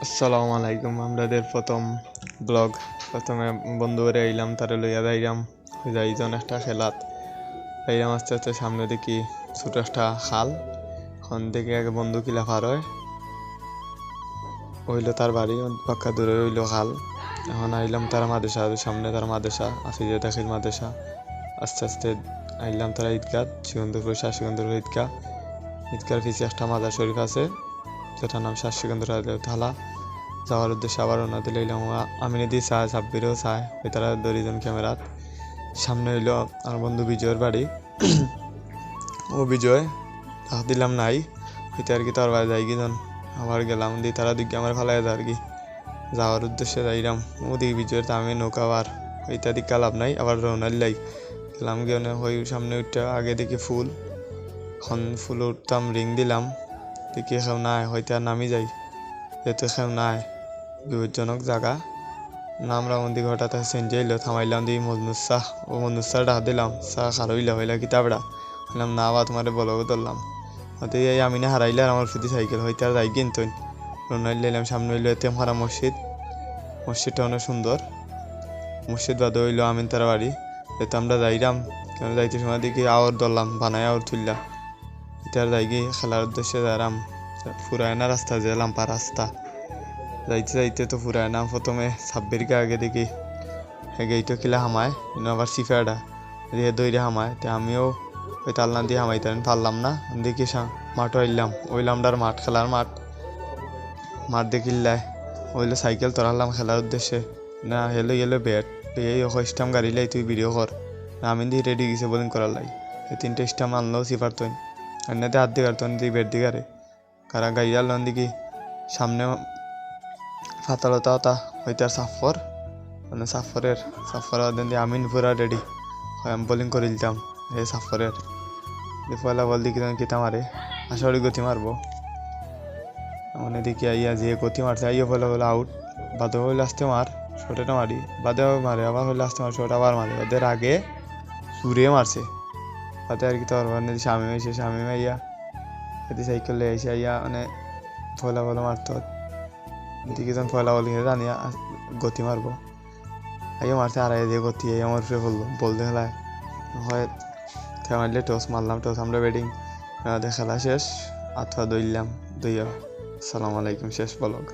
আসসালামু আলাইকুম। আমাদের প্রথম ব্লগ। প্রথমে বন্ধু করে আইলাম, তারে লইয়া যাইলাম যাইজন একটা খেলাত যাইলাম। আস্তে আস্তে সামনে দেখি ছোট একটা খাল, ওখান থেকে এক বন্ধু কিলা পার হইলো তার বাড়ি পাক্কা দূরে হইলো খাল। এখন আইলাম তার মাদ্রাসা, সামনে তার মাদ্রাসা আছে যে দাখিল মাদ্রাসা। আস্তে আস্তে আইলাম তারা ঈদগাহ, সিকন্দরপুর শাহ সিকন্দরপুর ঈদগাহ। ঈদগার পিছিয়ে একটা মাজার শরীফ আছে, যেটার নাম শাহ সিকন্দর থালা। যাওয়ার উদ্দেশ্যে আবার ওনাদের লইলাম, আমিনে দিয়ে চায়, সাব্বিরেও চায়, ওই তারা দড়িজন ক্যামেরাত। সামনে হইলো আমার বন্ধু বিজয়ের বাড়ি। ও বিজয় দিলাম নাই হইতে আর কি, তার বাড়ি যাই গিজন আবার গেলাম দিয়ে তারা দিকে আমার ফালাই আর কি যাওয়ার উদ্দেশ্যে যাইলাম। ওদিকে বিজয়ের আমি নৌকা আর ওইটা দিকে লাভ নাই, আবার রওনার লাই গেলাম গিয়ে ওই সামনে উঠতে আগে দেখি ফুল, এখন ফুল উঠতাম রিং দিলাম, দেখি খেও নাই, হয়তো আর নামি যাই, যেহেতু খেও নাই বিপজ্জনক জায়গা। নামরা মন্দির হঠাৎ চেঞ্জ হইলো, থামাইলাম দিয়ে মজনুর শাহ, ও মজনুর শাহ ডাক দিলাম, শাহ খারইলা হইলা কিতাবড়া বললাম না বা তোমার বলবো ধরলাম। হয়তো এই আমি না হারাইলে আর আমার ফিদি সাইকেল হইতে আর যাই কিনতো রোনাইল লাইলাম। সামনে হইলো এতে হারা মসজিদ, মসজিদটা অনেক সুন্দর। মসজিদ বাদে হইলো আমিন তারা বাড়ি, যেহেতু আমরা যাইলাম কেন যাইতে সময় দেখি আওয়ার ধরলাম, বানায় আওয়ার তুললাম। এটা আর যাই গিয়ে খেলার উদ্দেশ্যে যাইলাম ফুরায়না রাস্তা, যে লাম্পা রাস্তা যাইতে যাইতে তো ফুরায় না। প্রথমে সাব্বিরকে আগে দেখি গেইটো কিলা হামায়, আবার সিফাটা দিয়ে দইরে হামায়, তো আমিও ওই তালনা দিয়ে হামাইতে পারলাম না। দেখি মাঠও আইলাম, ওইলামডার মাঠ, খেলার মাঠ। মাঠ দেখিল্লায় ওইলো সাইকেল তোরালাম খেলার উদ্দেশ্যে, না হেলো গেলো ব্যাট এই স্টাম গাড়ি লাই তুই ভিডিও কর। আমি দিয়ে রেডি গেছে বোলিং করার লাই, এই তিনটে স্টাম আনলেও সিফার তুই এমনিতে হাত দিয়ে কারতো দিয়ে ব্যাট দিগারে কারা গাড়ি আনলাম দেখি সামনে ফাতালতা হতা হইতার সাফর, মানে সাফরের দিয়ে আমিন পুরা রেডি হয়, আমি বোলিং করে দিতাম এই সাফরের পয়লা বল দিকে কিতা মারে আসলে গতি মারবো, মানে দেখি আইয়া যে গতি মারছে আইয়া পয়লা বলে আউট। বাদে হইলে আসতে মার শোটাটা মারি, বাদে মারে আবার হইলে আসতে মার শোটা আবার মারে, ওদের আগে সুরে মারছে বাদে আর কি। তো স্বামী হয়েছে, স্বামী আইয়া এতে সাইকেলে এসে আইয়া মানে পয়লা বলে মারতো দিকে যখন পয়লা বল জানি গতি মারবো আইয়া মারছে, আর দিয়ে গতি এই আমার ফিরে বললো বলতে খেলায় হয় মারলে টস মারলাম, টস আমরা ব্যাটিং খেলা শেষ, আথা দইলাম দইয়া। আসসালামু আলাইকুম, শেষ ব্লগ।